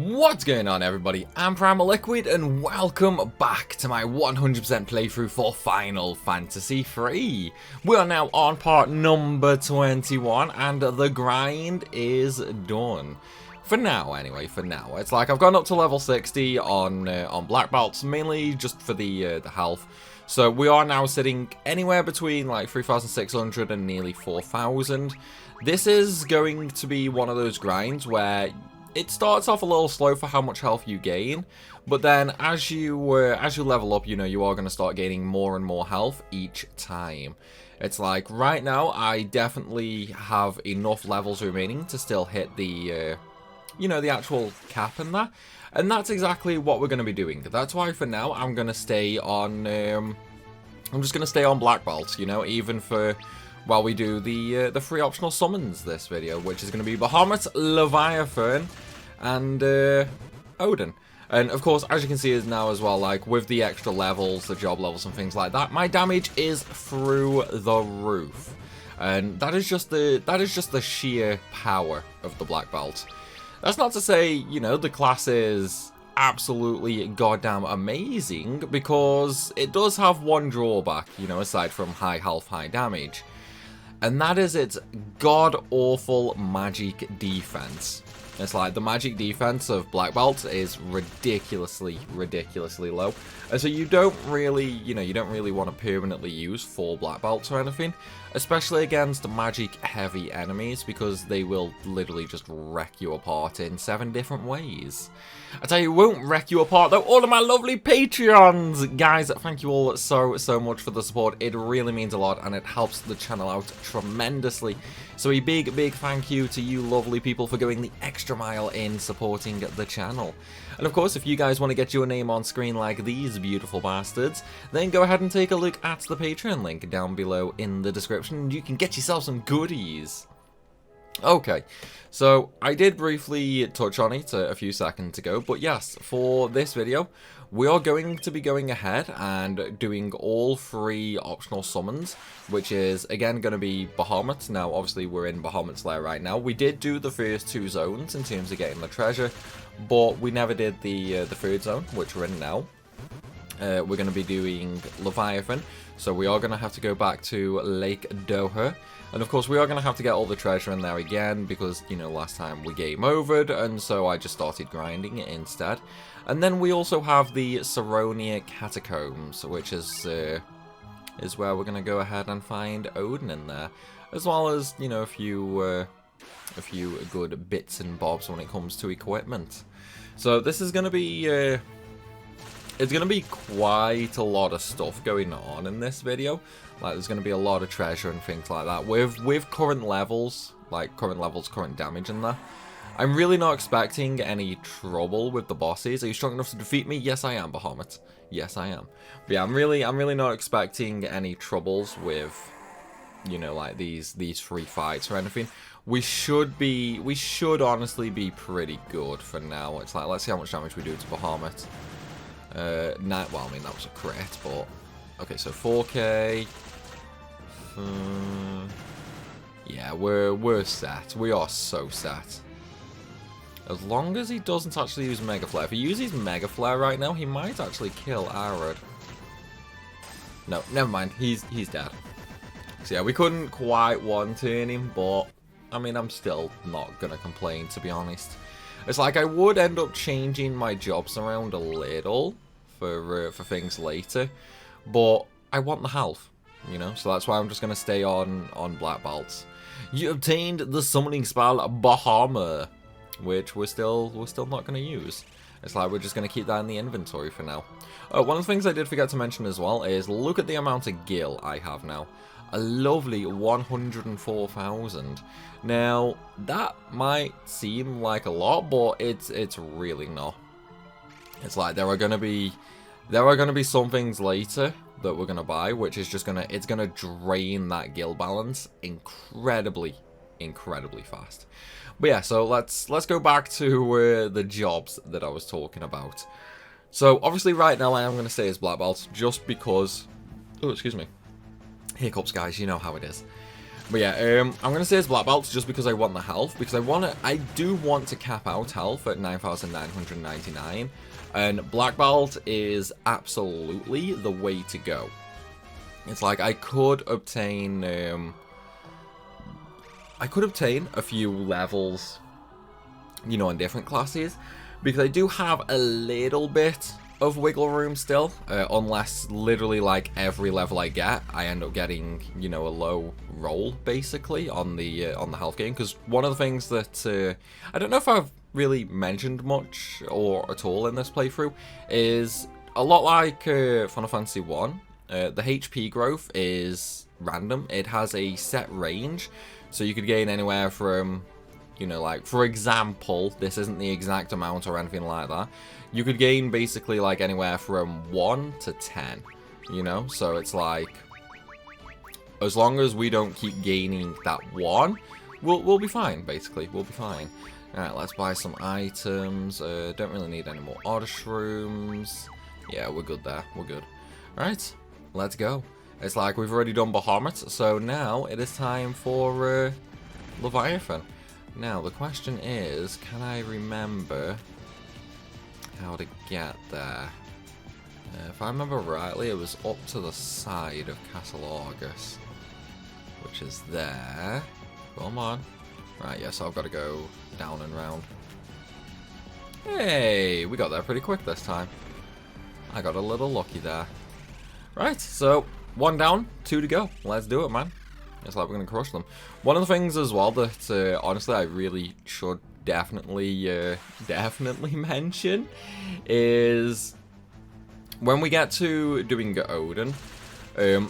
What's going on, everybody? I'm Primalliquid and welcome back to my 100% playthrough for Final Fantasy III. We are now on part number 21 and the grind is done. For now, anyway, for now. It's like I've gone up to level 60 on black belts, mainly just for the health. So we are now sitting anywhere between like 3,600 and nearly 4,000. This is going to be one of those grinds where it starts off a little slow for how much health you gain, but then as you level up, you know, you are going to start gaining more and more health each time. It's like right now I definitely have enough levels remaining to still hit the you know, the actual cap in that, and that's exactly what we're going to be doing. That's why for now I'm going to stay on I'm just going to stay on black belts, you know, even for while we do the 3 optional summons this video, which is going to be Bahamut, Leviathan, and Odin. And of course, as you can see is now as well, like with the extra levels, the job levels and things like that, my damage is through the roof. And that is just the sheer power of the black belt. That's not to say, you know, the class is absolutely goddamn amazing, because it does have one drawback, you know, aside from high health, high damage. And that is its god-awful magic defense. It's like the magic defense of black belts is ridiculously low. And so you don't really, you know, you don't really want to permanently use 4 black belts or anything. Especially against magic heavy enemies, because they will literally just wreck you apart in 7 different ways. I tell you, won't wreck you apart though, all of my lovely Patreons! Guys, thank you all so much for the support. It really means a lot and it helps the channel out tremendously. So a big thank you to you lovely people for going the extra mile in supporting the channel. And of course, if you guys want to get your name on screen like these beautiful bastards, then go ahead and take a look at the Patreon link down below in the description and you can get yourself some goodies. Okay, so I did briefly touch on it a few seconds ago, but yes, for this video, we are going to be going ahead and doing all 3 optional summons, which is, again, going to be Bahamut. Now, obviously, we're in Bahamut's lair right now. We did do the first 2 zones in terms of getting the treasure, but we never did the 3rd zone, which we're in now. We're going to be doing Leviathan, so we are going to have to go back to Lake Doha. And of course, we are going to have to get all the treasure in there again, because, you know, last time we game overed, and so I just started grinding it instead. And then we also have the Ceronia catacombs, which is where we're going to go ahead and find Odin in there, as well as, you know, a few good bits and bobs when it comes to equipment. So this is going to be it's going to be quite a lot of stuff going on in this video. Like, there's going to be a lot of treasure and things like that. With current levels, like current damage in there, I'm really not expecting any trouble with the bosses. Are you strong enough to defeat me? Yes, I am, Bahamut. Yes, I am. But yeah, I'm really not expecting any troubles with, you know, like these 3 fights or anything. We should honestly be pretty good for now. It's like, let's see how much damage we do to Bahamut. Well, I mean, that was a crit, but okay, so 4k. Yeah, we're set. We are so set. As long as he doesn't actually use Mega Flare. If he uses Mega Flare right now, he might actually kill Arad. No, never mind. He's dead. So yeah, we couldn't quite one-turn him, but I mean, I'm still not gonna complain, to be honest. It's like I would end up changing my jobs around a little for things later, but I want the health, you know, so that's why I'm just going to stay on black belts. You obtained the summoning spell Bahamut, which we're still not going to use. It's like we're just going to keep that in the inventory for now. One of the things I did forget to mention as well is look at the amount of gil I have now. A lovely 104,000. Now, that might seem like a lot, but it's really not. It's like there are gonna be some things later that we're gonna buy, which is just gonna drain that gil balance incredibly fast. But yeah, so let's go back to the jobs that I was talking about. So obviously right now I am gonna stay as black belt just because. Oh, excuse me. Hiccups, guys, you know how it is. But yeah, I'm gonna say it's black belt just because I want the health, because I do want to cap out health at 9,999, and black belt is absolutely the way to go. It's like I could obtain a few levels, you know, on different classes, because I do have a little bit of wiggle room still, unless literally like every level I get, I end up getting, you know, a low roll basically on the health gain. Because one of the things that I don't know if I've really mentioned much or at all in this playthrough is a lot like Final Fantasy 1. The HP growth is random. It has a set range, so you could gain anywhere from, you know, like, for example, this isn't the exact amount or anything like that. You could gain basically like anywhere from 1 to 10, you know? So it's like, as long as we don't keep gaining that 1, we'll be fine, basically. We'll be fine. Alright, let's buy some items. Don't really need any more odd shrooms. Yeah, we're good there. We're good. Alright, let's go. It's like we've already done Bahamut, so now it is time for Leviathan. Now, the question is, can I remember how to get there? If I remember rightly, it was up to the side of Castle Argus, which is there. Come on. Right, yes, I've got to go down and round. Hey, we got there pretty quick this time. I got a little lucky there. Right, so 1 down, 2 to go. Let's do it, man. It's like we're going to crush them. One of the things as well that, honestly, I really should definitely mention is when we get to doing Odin.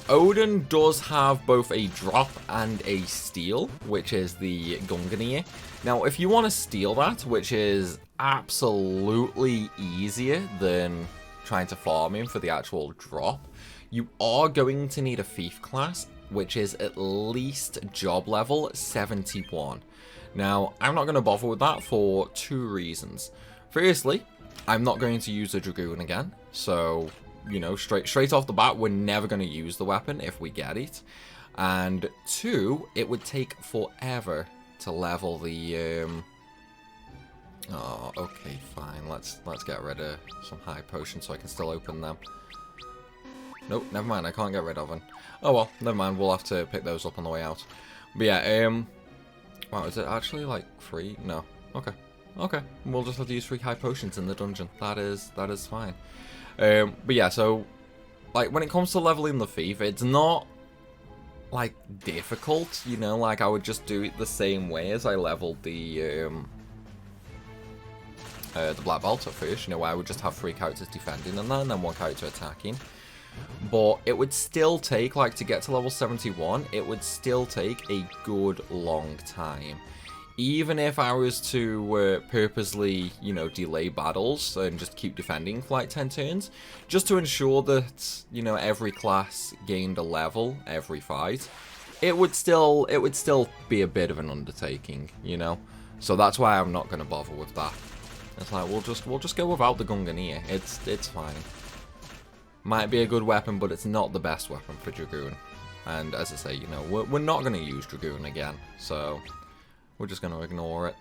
Odin does have both a drop and a steal, which is the Gungnir. Now, if you want to steal that, which is absolutely easier than trying to farm him for the actual drop, you are going to need a thief class, which is at least job level 71. Now, I'm not going to bother with that for 2 reasons. Firstly, I'm not going to use the Dragoon again, so, you know, straight off the bat, we're never going to use the weapon if we get it. And 2, it would take forever to level the, Oh, okay, fine. Let's get rid of some high potions so I can still open them. Nope, never mind, I can't get rid of them. Oh well, never mind, we'll have to pick those up on the way out. But yeah, wow, is it actually like 3? No. Okay. Okay. We'll just have to use 3 high potions in the dungeon. That is fine. But yeah, so like when it comes to leveling the thief, it's not like difficult, you know, like I would just do it the same way as I leveled the black belt at first, you know, where I would just have 3 characters defending and then 1 character attacking. But it would still take, like, to get to level 71, it would still take a good long time. Even if I was to purposely, you know, delay battles and just keep defending for like 10 turns, just to ensure that, you know, every class gained a level every fight, it would still be a bit of an undertaking, you know? So that's why I'm not going to bother with that. It's like, we'll just go without the Gungnir. It's fine. Might be a good weapon, but it's not the best weapon for Dragoon. And as I say, you know, we're not going to use Dragoon again, so we're just going to ignore it.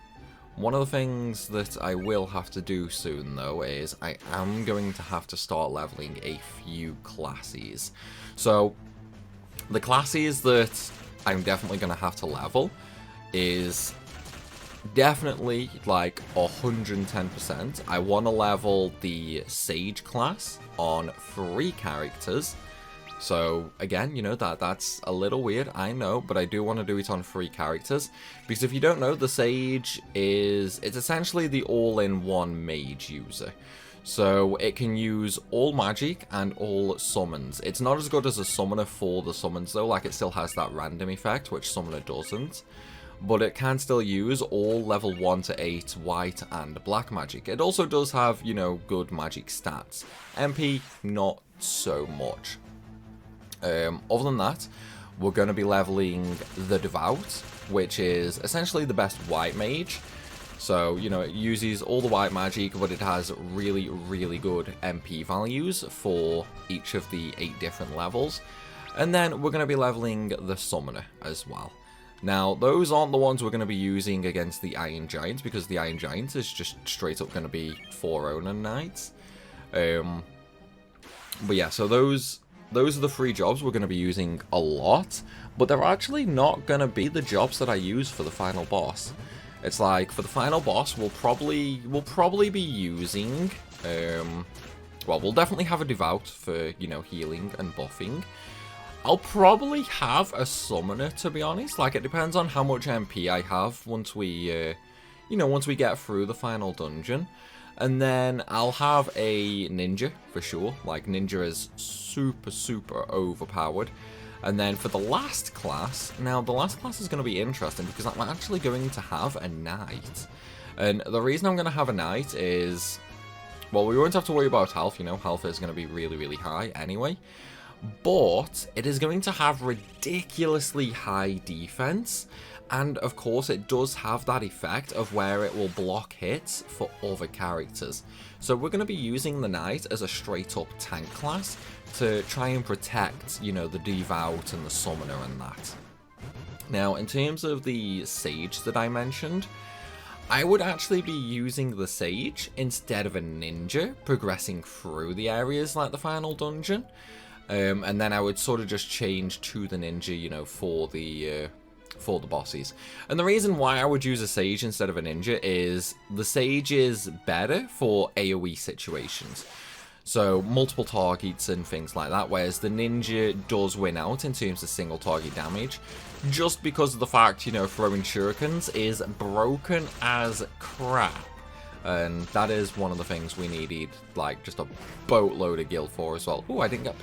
One of the things that I will have to do soon, though, is I am going to have to start leveling a few classes. So, the classes that I'm definitely going to have to level is definitely like 110%. I want to level the Sage class on 3 characters. So again, you know, that's a little weird, I know, but I do want to do it on 3 characters. Because if you don't know, the Sage it's essentially the all-in-one mage user. So it can use all magic and all summons. It's not as good as a summoner for the summons though, like it still has that random effect, which summoner doesn't. But it can still use all level 1 to 8 white and black magic. It also does have, you know, good magic stats. MP, not so much. Other than that, we're going to be leveling the Devout, which is essentially the best white mage. So, you know, it uses all the white magic, but it has really, really good MP values for each of the 8 different levels. And then we're going to be leveling the Summoner as well. Now, those aren't the ones we're going to be using against the Iron Giant, because the Iron Giant is just straight up going to be 4 Onan Knights. But yeah, so those are the 3 jobs we're going to be using a lot, but they're actually not going to be the jobs that I use for the final boss. It's like, for the final boss, we'll probably be using, well, we'll definitely have a Devout for, you know, healing and buffing. I'll probably have a Summoner, to be honest. Like, it depends on how much MP I have once we, you know, once we get through the final dungeon. And then I'll have a Ninja, for sure. Like, Ninja is super, super overpowered. And then for the last class, now the last class is going to be interesting because I'm actually going to have a Knight. And the reason I'm going to have a Knight is, well, we won't have to worry about health, you know, health is going to be really, really high anyway. But it is going to have ridiculously high defense, and of course it does have that effect of where it will block hits for other characters. So we're going to be using the Knight as a straight up tank class to try and protect, you know, the Devout and the Summoner and that. Now, in terms of the Sage that I mentioned, I would actually be using the Sage instead of a Ninja progressing through the areas like the final dungeon. And then I would sort of just change to the Ninja, you know, for the bosses. And the reason why I would use a Sage instead of a Ninja is the Sage is better for AoE situations. So multiple targets and things like that, whereas the Ninja does win out in terms of single target damage, just because of the fact, you know, throwing shurikens is broken as crap. And that is one of the things we needed, like, just a boatload of guild for as well. Oh, I didn't get...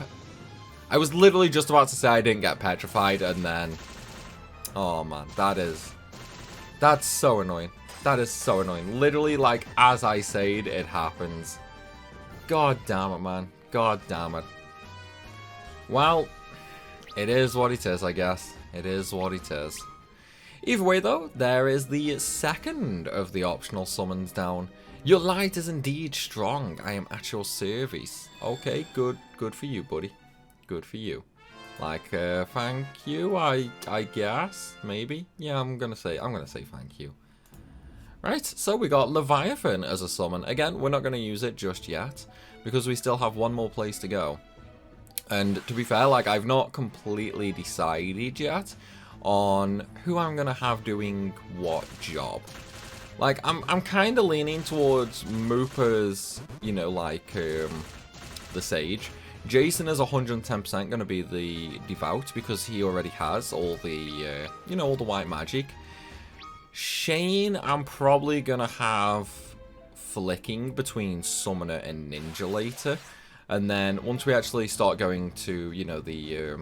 I was literally just about to say I didn't get petrified, and then... Oh, man, that's so annoying. That is so annoying. Literally, like, as I said, it happens. God damn it, man. God damn it. Well, it is what it is, I guess. It is what it is. Either way, though, there is the second of the optional summons down. Your light is indeed strong. I am at your service. Okay, good for you, buddy. Good for you. Like, thank you, I guess, maybe. Yeah, I'm gonna say thank you. Right, so we got Leviathan as a summon. Again, we're not gonna use it just yet because we still have one more place to go. And to be fair, like, I've not completely decided yet on who I'm gonna have doing what job. Like, I'm kind of leaning towards Moopa's, you know, like, the Sage. Jason is 110% going to be the Devout because he already has all the, you know, all the white magic. Shane, I'm probably going to have flicking between Summoner and Ninja later. And then once we actually start going to, you know, the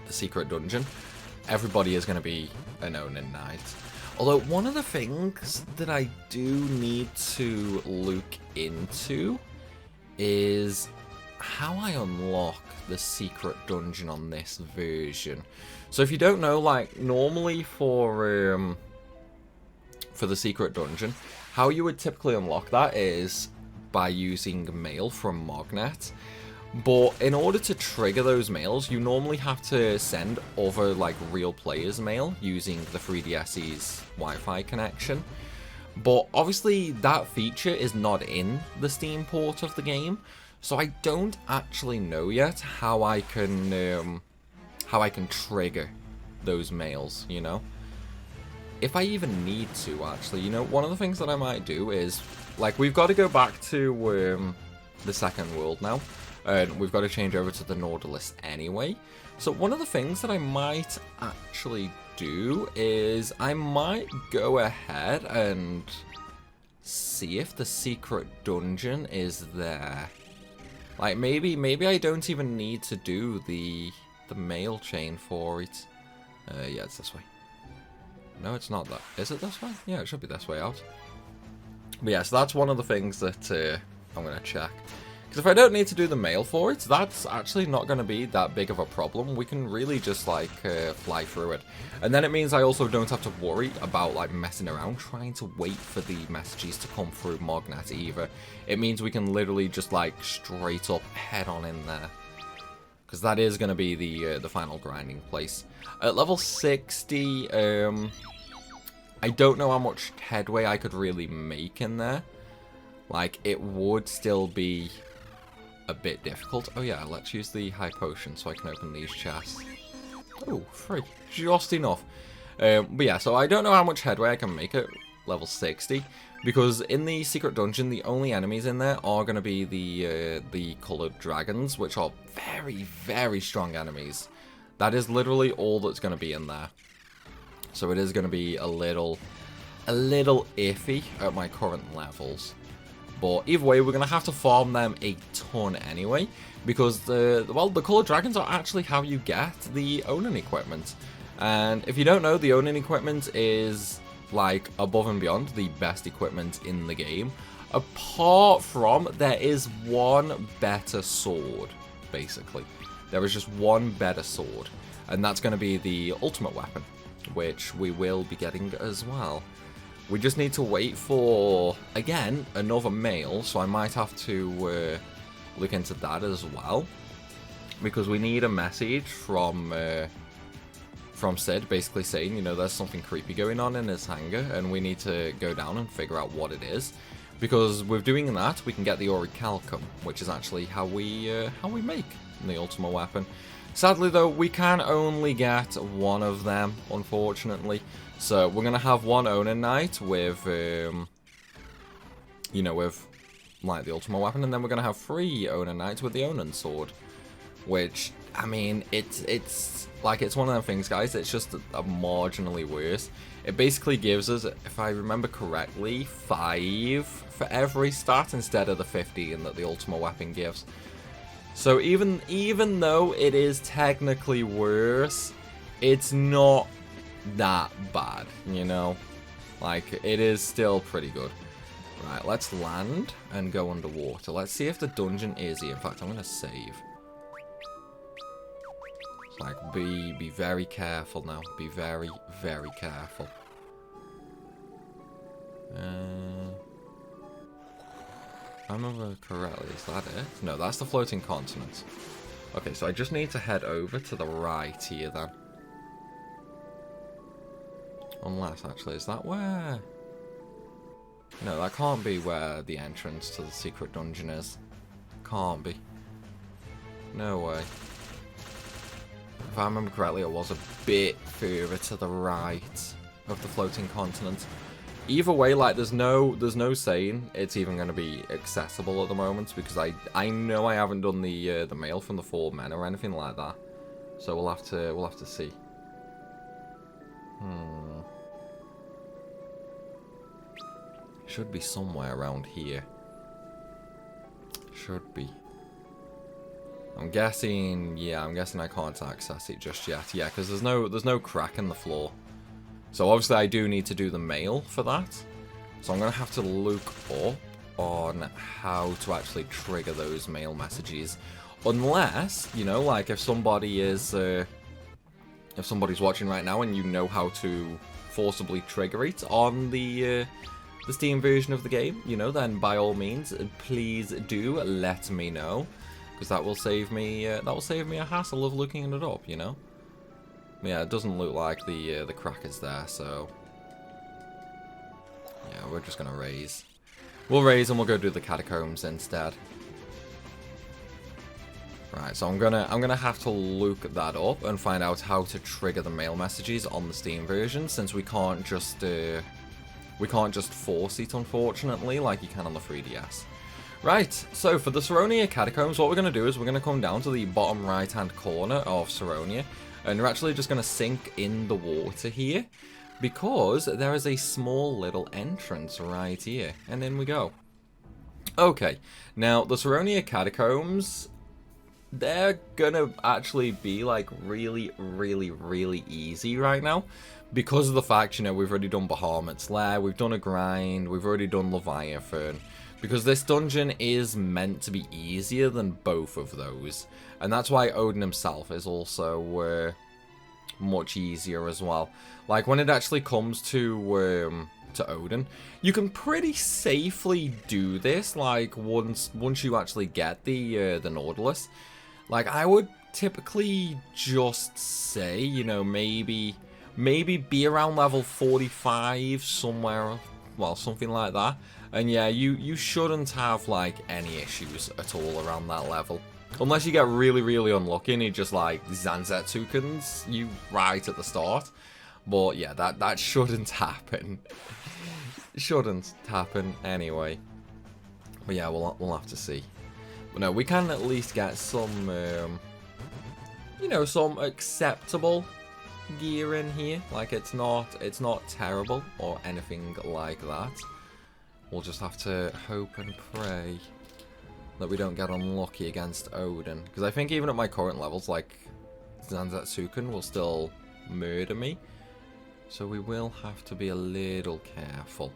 secret dungeon, everybody is going to be an Onan Knight. Although, one of the things that I do need to look into is how I unlock the secret dungeon on this version. So if you don't know, like, normally for the secret dungeon, how you would typically unlock that is by using mail from Mognet. But in order to trigger those mails, you normally have to send other, like, real players' mail using the 3DS's Wi-Fi connection. But obviously that feature is not in the Steam port of the game, so I don't actually know yet how I can trigger those mails, you know? If I even need to, actually, you know, one of the things that I might do is, like, we've got to go back to the second world now, and we've got to change over to the Nautilus anyway. So one of the things that I might actually do is I might go ahead and see if the secret dungeon is there. Like, maybe I don't even need to do the mail chain for it. Yeah, it's this way. No, it's not that. Is it this way? Yeah, it should be this way out. But yeah, so that's one of the things that I'm going to check. Because if I don't need to do the mail for it, that's actually not going to be that big of a problem. We can really just, like, fly through it. And then it means I also don't have to worry about, like, messing around trying to wait for the messages to come through Mognet either. It means we can literally just, like, straight up head on in there. because that is going to be the final grinding place. At level 60, I don't know how much headway I could really make in there. Like, it would still be a bit difficult. Oh yeah, let's use the high potion so I can open these chests. Oh, free. Just enough. But yeah, so I don't know how much headway I can make at level 60. Because in the secret dungeon, the only enemies in there are going to be the coloured dragons, which are very, very strong enemies. That is literally all that's going to be in there. So it is going to be a little iffy at my current levels. But either way, we're going to have to farm them a ton anyway. Because, the coloured dragons are actually how you get the Odin equipment. And if you don't know, the Odin equipment is, like, above and beyond the best equipment in the game. Apart from, there is one better sword, basically. There is just one better sword. And that's going to be the ultimate weapon, which we will be getting as well. We just need to wait for, again, another mail, so I might have to look into that as well. Because we need a message from Sid, basically saying, you know, there's something creepy going on in his hangar, and we need to go down and figure out what it is. Because with doing that, we can get the orichalcum, which is actually how we make the ultimate weapon. Sadly, though, we can only get one of them, unfortunately. So we're gonna have one Onin Knight with, you know, with like the ultimate weapon, and then we're gonna have 3 Onin Knights with the Onin sword. Which, I mean, it's like, it's one of them things, guys. It's just a marginally worse. It basically gives us, if I remember correctly, 5 for every stat instead of the 15 that the ultimate weapon gives. So even though it is technically worse, it's not that bad, you know? Like, it is still pretty good. Right, let's land and go underwater. Let's see if the dungeon is here. In fact, I'm going to save. Like, be very careful now. Be very, very careful. If I remember correctly, is that it? No, that's the floating continent. Okay, so I just need to head over to the right here then. Unless, actually, is that where... No, that can't be where the entrance to the secret dungeon is. Can't be. No way. If I remember correctly, it was a bit further to the right of the floating continent. Either way, like, there's no saying it's even going to be accessible at the moment, because I know I haven't done the mail from the 4 men or anything like that. So we'll have to see. Should be somewhere around here. Should be. I'm guessing, yeah, I'm guessing I can't access it just yet. Yeah, because there's no crack in the floor. So obviously I do need to do the mail for that. So I'm going to have to look up on how to actually trigger those mail messages. Unless, you know, like if somebody is, if somebody's watching right now and you know how to forcibly trigger it on the Steam version of the game, you know, then by all means, please do let me know. Because that will save me a hassle of looking it up, you know. Yeah, it doesn't look like the crack is there, so yeah, we're just gonna raise. We'll raise and we'll go do the catacombs instead. Right, so I'm gonna have to look that up and find out how to trigger the mail messages on the Steam version, since we can't just force it, unfortunately, like you can on the 3DS. Right, so for the Ceronia catacombs, what we're going to do is we're going to come down to the bottom right-hand corner of Ceronia, and we're actually just going to sink in the water here, because there is a small little entrance right here, and in we go. Okay, now the Ceronia catacombs, they're going to actually be like really, really, really easy right now, because of the fact, you know, we've already done Bahamut's Lair, we've done a grind, we've already done Leviathan. Because this dungeon is meant to be easier than both of those. And that's why Odin himself is also much easier as well. Like, when it actually comes to Odin, you can pretty safely do this, like, once you actually get the Nautilus. Like, I would typically just say, you know, maybe be around level 45 somewhere, well, something like that. And yeah, you shouldn't have like any issues at all around that level. Unless you get really, really unlucky and he just like Zanzetsukens you right at the start. But yeah, that shouldn't happen. Shouldn't happen anyway. But yeah, we'll have to see. But no, we can at least get some, you know, some acceptable gear in here. Like it's not terrible or anything like that. We'll just have to hope and pray that we don't get unlucky against Odin. Because I think even at my current levels, like, Zanzetsuken will still murder me. So we will have to be a little careful.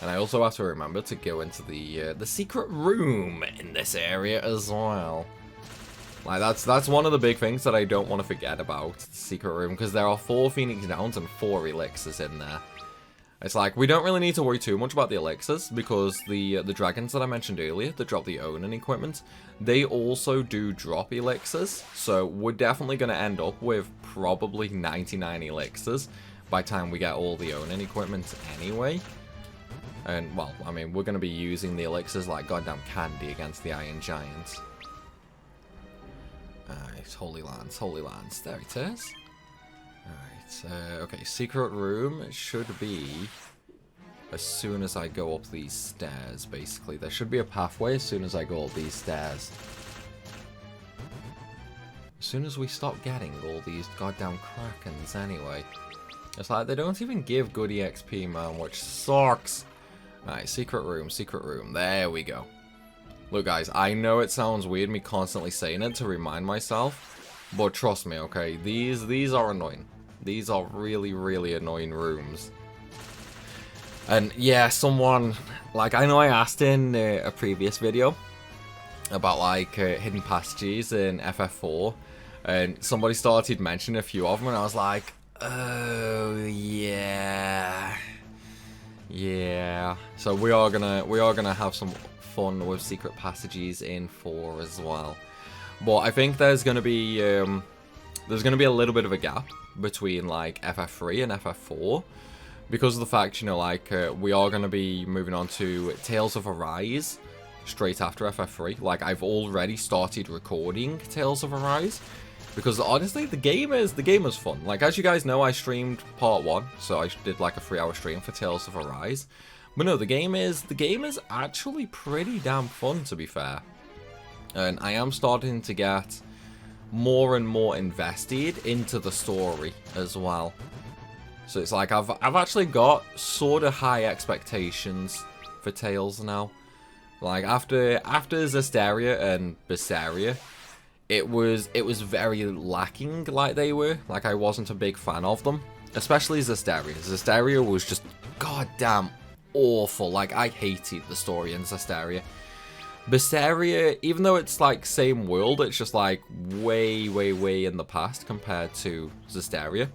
And I also have to remember to go into the secret room in this area as well. Like, that's one of the big things that I don't want to forget about the secret room. Because there are 4 Phoenix Downs and 4 elixirs in there. It's like, we don't really need to worry too much about the elixirs, because the dragons that I mentioned earlier that drop the Odin equipment, they also do drop elixirs, so we're definitely going to end up with probably 99 elixirs by the time we get all the Odin equipment anyway. And, well, I mean, we're going to be using the elixirs like goddamn candy against the Iron Giants. Alright, Holy Lands, there it is. Alright, okay, secret room should be as soon as I go up these stairs, basically. There should be a pathway as soon as I go up these stairs. As soon as we stop getting all these goddamn Krakens anyway. It's like they don't even give good EXP, man, which sucks. Alright, secret room, there we go. Look guys, I know it sounds weird me constantly saying it to remind myself, but trust me, okay, these are annoying. These are really, really annoying rooms. And yeah, someone, like, I know I asked in a previous video about, like, hidden passages in FF4, and somebody started mentioning a few of them, and I was like, oh, yeah. Yeah. So we are gonna have some fun with secret passages in 4 as well. But I think there's gonna be a little bit of a gap between like FF3 and FF4 because of the fact, you know, like we are going to be moving on to Tales of Arise straight after FF3. Like I've already started recording Tales of Arise because honestly the game is fun. Like as you guys know, I streamed part 1, so I did like a 3-hour stream for Tales of Arise. But no, the game is actually pretty damn fun, to be fair. And I am starting to get more and more invested into the story as well. So it's like I've actually got sort of high expectations for Tales now. Like after Zestiria and Berseria, it was very lacking like they were. Like I wasn't a big fan of them, especially Zestiria. Zestiria was just goddamn awful. Like I hated the story in Zestiria. Berseria, even though it's like same world, it's just like way in the past compared to Zestiria.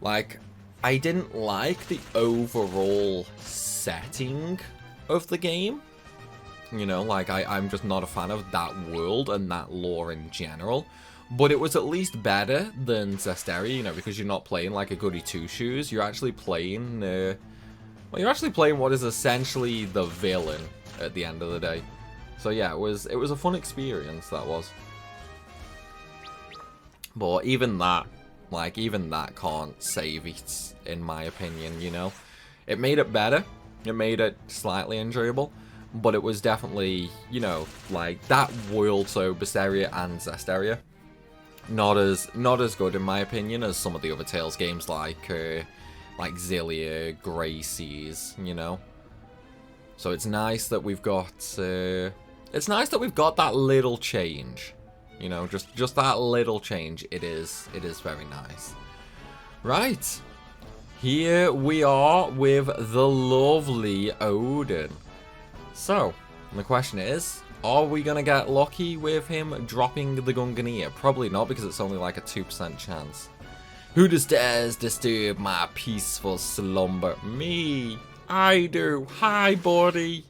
Like, I didn't like the overall setting of the game. You know, like I'm just not a fan of that world and that lore in general. But it was at least better than Zestiria, you know, because you're not playing like a goody two-shoes. You're actually playing, well, you're actually playing what is essentially the villain at the end of the day. So yeah, it was a fun experience, that was. But even that can't save it, in my opinion, you know. It made it better, it made it slightly enjoyable, but it was definitely, you know, like that world, so Berseria and Zestiria, not as good in my opinion as some of the other Tales games like Xillia, Gracie's, you know. So it's nice that we've got that little change. You know, just that little change. It is very nice. Right. Here we are with the lovely Odin. So, the question is, are we going to get lucky with him dropping the Gunganir? Probably not, because it's only like a 2% chance. Who dares disturb my peaceful slumber? Me. I do. Hi, buddy.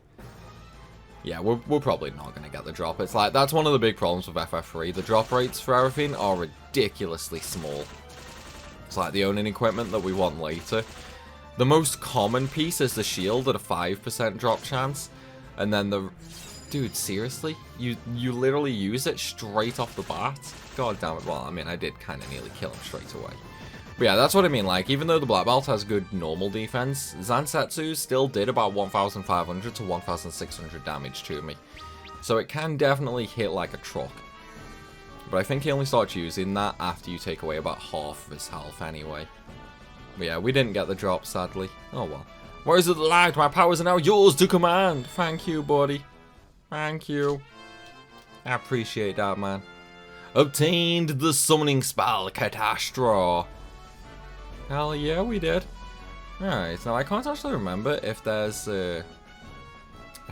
Yeah, we're probably not going to get the drop. It's like, that's one of the big problems with FF3. The drop rates for everything are ridiculously small. It's like the only equipment that we want later. The most common piece is the shield at a 5% drop chance. And then the... Dude, seriously? You literally use it straight off the bat? God damn it. Well, I mean, I did kind of nearly kill him straight away. But yeah, that's what I mean. Like, even though the black belt has good normal defense, Zansetsu still did about 1,500 to 1,600 damage to me. So it can definitely hit like a truck. But I think he only starts using that after you take away about half of his health anyway. But yeah, we didn't get the drop, sadly. Oh well. Where is it lagged? My powers are now yours to command. Thank you, buddy. Thank you. I appreciate that, man. Obtained the summoning spell, Catastrophe. Hell yeah, we did. Alright, now I can't actually remember if there's a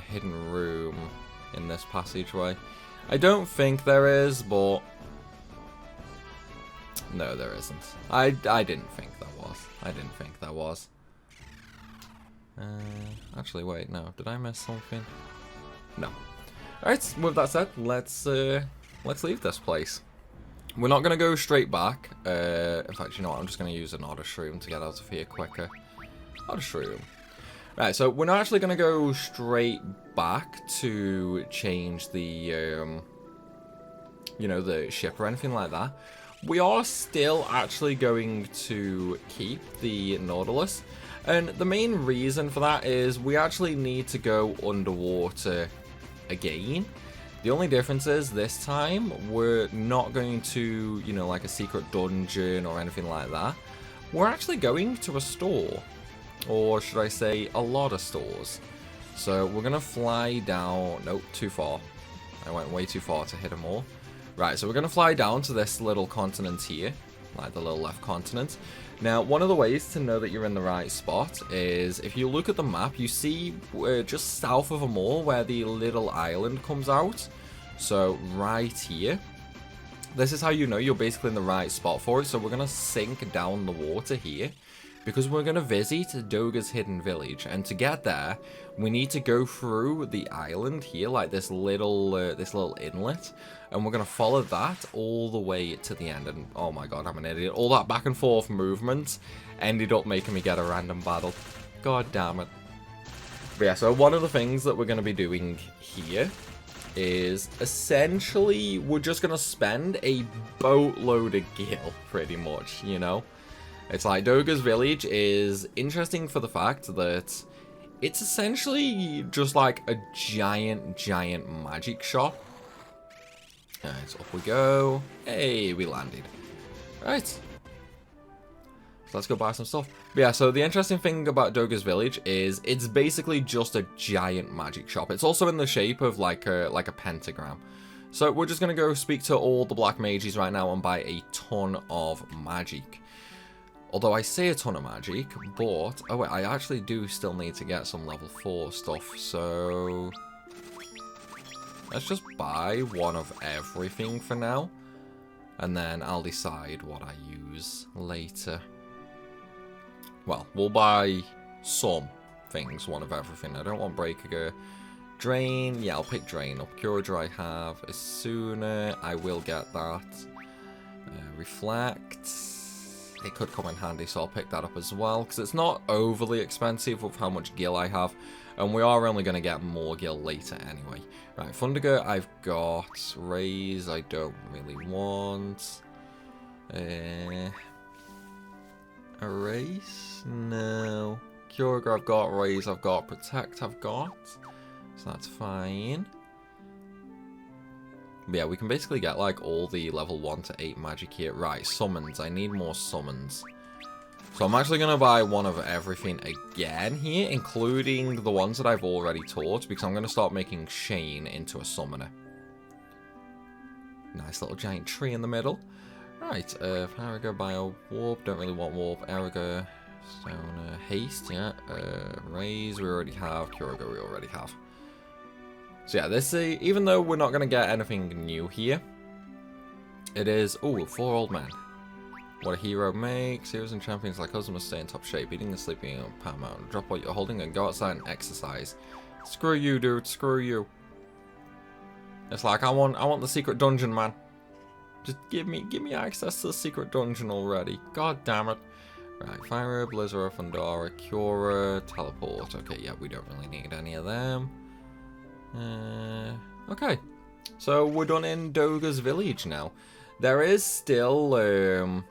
hidden room in this passageway. I don't think there is, but... No, there isn't. I didn't think there was. I didn't think there was. Actually, wait, no. Did I miss something? No. Alright, with that said, let's leave this place. We're not going to go straight back. In fact, you know what? I'm just going to use an Otter Shroom to get out of here quicker. Otter Shroom. Right, so we're not actually going to go straight back to change the, you know, the ship or anything like that. We are still actually going to keep the Nautilus. And the main reason for that is we actually need to go underwater again. The only difference is this time we're not going to, you know, like a secret dungeon or anything like that. We're actually going to a store, or should I say a lot of stores. So we're going to fly down, nope, too far. I went way too far to hit them all. Right, so we're going to fly down to this little continent here, like the little left continent. Now, one of the ways to know that you're in the right spot is if you look at the map, you see just south of them all where the little island comes out. So, right here. This is how you know you're basically in the right spot for it. So, we're going to sink down the water here because we're going to visit Doga's hidden village. And to get there, we need to go through the island here, like this little inlet. And we're going to follow that all the way to the end. And oh my god, I'm an idiot. All that back and forth movement ended up making me get a random battle. God damn it. But yeah, so one of the things that we're going to be doing here is essentially we're just going to spend a boatload of gil, pretty much, you know? It's like Doga's village is interesting for the fact that it's essentially just like a giant magic shop. Alright, so up we go. Hey, we landed. Right. So let's go buy some stuff. But yeah, so the interesting thing about Doga's village is it's basically just a giant magic shop. It's also in the shape of like a pentagram. So we're just going to go speak to all the black mages right now and buy a ton of magic. Although I say a ton of magic, but... Oh wait, I actually do still need to get some level 4 stuff, so... Let's just buy one of everything for now. And then I'll decide what I use later. Well, we'll buy some things, one of everything. I don't want Breaker. Drain, yeah, I'll pick Drain up. Curager I have. Asuna, I will get that. Reflect. It could come in handy, so I'll pick that up as well. Because it's not overly expensive with how much gil I have. And we are only going to get more gil later anyway. Right, Thundergirt I've got. Raise I don't really want. Erase? No. Curager I've got. Raise I've got. Protect I've got. So that's fine. But yeah, we can basically get like all the level 1 to 8 magic here. Right, summons. I need more summons. So I'm actually going to buy one of everything again here, including the ones that I've already taught, because I'm going to start making Shane into a summoner. Nice little giant tree in the middle. Right, Farraga, Bio, Warp, don't really want Warp, Eriga, Stone, Haste, yeah, Raise we already have, Curago we already have. So yeah, this, even though we're not going to get anything new here, it is, ooh, 4 old men. What a hero makes. Heroes and champions like us must stay in top shape. Eating and sleeping on paramount. Drop what you're holding and go outside and exercise. Screw you, dude. Screw you. It's like I want the secret dungeon, man. Just give me access to the secret dungeon already. God damn it. Right, Fire, Blizzard, Fundara, Cura, Teleport. Okay, yeah, we don't really need any of them. Okay. So we're done in Doga's village now. There is still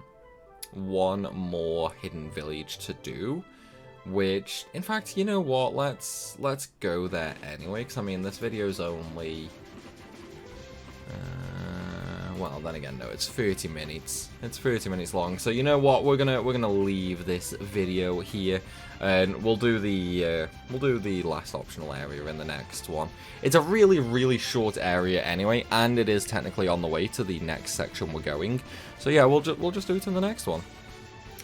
one more hidden village to do, which, in fact, you know what? Let's go there anyway. Because I mean, this video's only. Well, then again, no, it's 30 minutes. It's 30 minutes long. So you know what? We're gonna leave this video here, and we'll do the last optional area in the next one. It's a really short area anyway, and it is technically on the way to the next section we're going. So yeah, we'll just do it in the next one.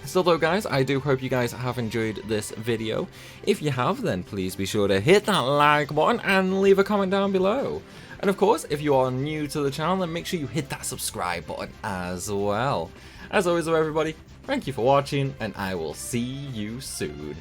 Still though, guys, I do hope you guys have enjoyed this video. If you have, then please be sure to hit that like button and leave a comment down below. And of course, if you are new to the channel, then make sure you hit that subscribe button as well. As always though, everybody, thank you for watching, and I will see you soon.